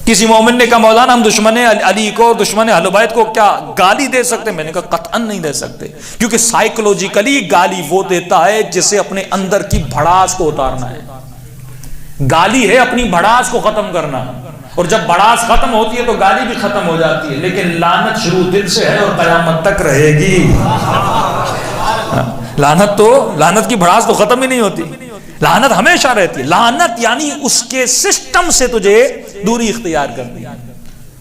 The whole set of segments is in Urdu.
کسی مومن نے کہا مولانا ہم دشمن علی کو دشمن اہل بیت کو کیا گالی دے سکتے؟ میں نے کہا قطعاً نہیں دے سکتے، کیونکہ سائیکولوجیکلی گالی وہ دیتا ہے جسے اپنے اندر کی بھڑاس کو اتارنا ہے۔ گالی ہے اپنی بھڑاس کو ختم کرنا، اور جب بھڑاس ختم ہوتی ہے تو گالی بھی ختم ہو جاتی ہے، لیکن لعنت شروع دل سے ہے اور قیامت تک رہے گی۔ لعنت کی بھڑاس تو ختم ہی نہیں ہوتی، لعنت ہمیشہ رہتی ہے۔ لعنت یعنی اس کے سسٹم سے تجھے دوری اختیار کرنی ہے۔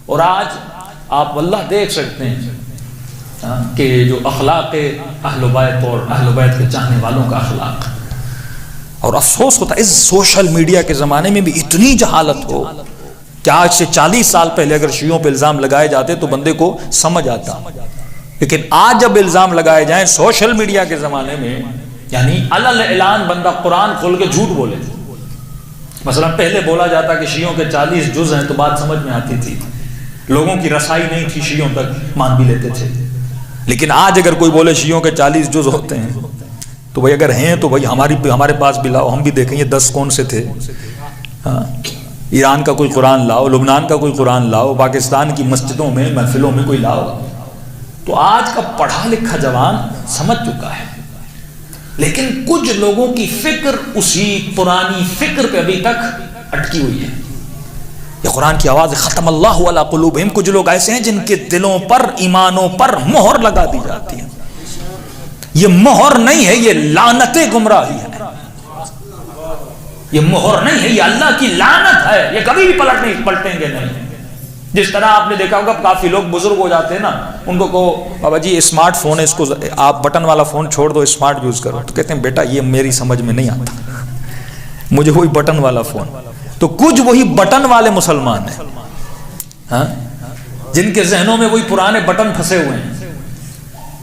اور آج آپ واللہ دیکھ سکتے ہیں کہ جو اخلاق اہل بیت اور اہل بیت کے چاہنے والوں کا اخلاق، اور افسوس ہوتا ہے اس سوشل میڈیا کے زمانے میں بھی اتنی جہالت ہو کہ آج سے 40 سال پہلے اگر شیعوں پہ الزام لگائے جاتے تو بندے کو سمجھ آتا، لیکن آج جب الزام لگائے جائیں سوشل میڈیا کے زمانے میں، یعنی علل اعلان بندہ قرآن کھول کے جھوٹ بولے۔ مثلا پہلے بولا جاتا کہ شیعوں کے 40 جز ہیں تو بات سمجھ میں آتی تھی، لوگوں کی رسائی نہیں تھی، شیعوں تک مان بھی لیتے تھے۔ لیکن آج اگر کوئی بولے شیعوں کے 40 جز ہوتے ہیں تو بھائی اگر ہیں تو بھائی ہمارے پاس بھی لاؤ، ہم بھی دیکھیں یہ 10 کون سے تھے۔ ایران کا کوئی قرآن لاؤ، لبنان کا کوئی قرآن لاؤ، پاکستان کی مسجدوں میں محفلوں میں کوئی لاؤ۔ تو آج کا پڑھا لکھا جوان سمجھ چکا ہے، لیکن کچھ لوگوں کی فکر اسی پرانی فکر پہ ابھی تک اٹکی ہوئی ہے۔ یہ قرآن کی آواز ختم اللہ علی قلوبہم، کچھ لوگ ایسے ہیں جن کے دلوں پر ایمانوں پر مہر لگا دی جاتی ہے۔ یہ مہر نہیں ہے، یہ لعنت گمراہی ہے، یہ مہر نہیں ہے، یہ اللہ کی لعنت ہے، یہ کبھی بھی پلٹیں گے نہیں۔ جس طرح آپ نے دیکھا ہوگا کافی لوگ بزرگ ہو جاتے ہیں نا، ان کو کہو بابا جی اسمارٹ فون ہے، اس کو آپ بٹن والا فون چھوڑ دو، اسمارٹ یوز کرو، تو کہتے ہیں بیٹا یہ میری سمجھ میں نہیں آتا، مجھے وہی بٹن والا فون۔ تو کچھ وہی بٹن والے مسلمان ہیں جن کے ذہنوں میں وہی پرانے بٹن پھنسے ہوئے ہیں،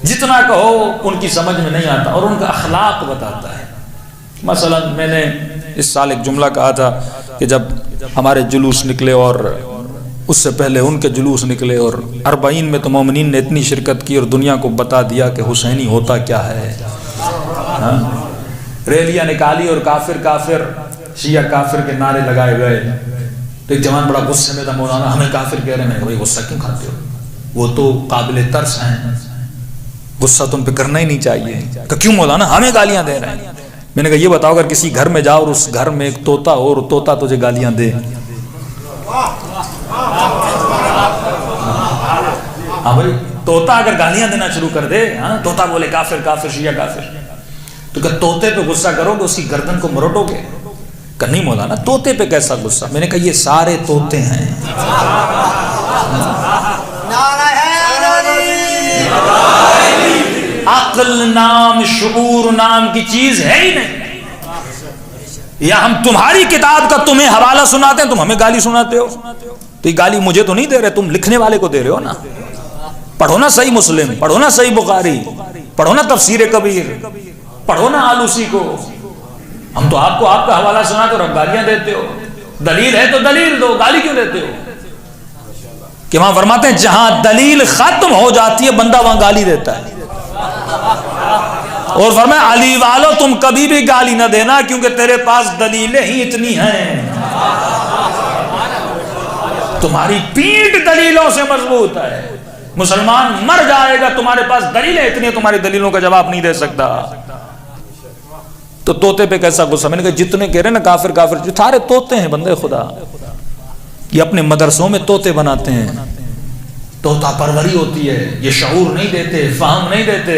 جتنا کہو ان کی سمجھ میں نہیں آتا، اور ان کا اخلاق بتاتا ہے۔ مثلا میں نے اس سال ایک جملہ کہا تھا کہ جب ہمارے جلوس نکلے اور اس سے پہلے ان کے جلوس نکلے، اور 40 میں تو مومنین نے اتنی شرکت کی اور دنیا کو بتا دیا کہ حسینی ہوتا کیا ہے۔ ریلیاں نکالی اور کافر کافر شیعہ کافر کے نعرے لگائے گئے، تو ایک جوان بڑا غصے میں تھا، مولانا ہمیں کافر کہہ رہے ہیں۔ میں نے کہا غصہ کیوں کھاتے ہو، وہ تو قابل ترس ہیں، غصہ تم پہ کرنا ہی نہیں چاہیے۔ کہ کیوں مولانا ہمیں گالیاں دے رہے ہیں؟ میں نے کہا یہ بتاؤ اگر کسی گھر میں جاؤ اور اس گھر میں ایک طوطا ہو اور طوطا تجھے گالیاں دے، ہاں بھائی طوطا اگر گالیاں دینا شروع کر دے، طوطا بولے کافر کافر شیعہ کافر، تو کیا طوطے پہ غصہ کرو گے، اس کی گردن کو مروٹو گے؟ کہ نہیں مولانا طوطے پہ کیسا غصہ؟ میں نے کہا یہ سارے طوطے ہیں۔ عقل نام شعور نام کی چیز ہے ہی نہیں، یا ہم تمہاری کتاب کا تمہیں حوالہ سناتے ہیں، تم ہمیں گالی سناتے ہو، تو یہ گالی مجھے تو نہیں دے رہے، تم لکھنے والے کو دے رہے ہو نا۔ پڑھو نا صحیح مسلم، پڑھو نا صحیح بخاری، پڑھو نا تفسیر کبیر، پڑھو نا آلوسی کو۔ ہم تو آپ کو آپ کا حوالہ سناتے اور آپ گالیاں دیتے ہو۔ دلیل ہے تو دلیل دو، گالی کیوں دیتے ہو؟ کہ وہاں فرماتے ہیں جہاں دلیل ختم ہو جاتی ہے بندہ وہاں گالی دیتا ہے۔ اور فرمایا علی والو تم کبھی بھی گالی نہ دینا، کیونکہ تیرے پاس دلیلیں ہی اتنی ہیں، تمہاری پیٹھ دلیلوں سے مضبوط ہے، مسلمان مر جائے گا، تمہارے پاس دلیلیں اتنی ہیں، تمہاری دلیلوں کا جواب نہیں دے سکتا۔ تو طوطے پہ کیسا غصہ؟ میں نے کہا جتنے کہہ رہے ہیں نا کافر کافر، جو سارے طوطے ہیں بندے خدا، یہ اپنے مدرسوں میں طوطے بناتے ہیں، طوطا پروری ہوتی ہے، یہ شعور نہیں دیتے، فہم نہیں دیتے۔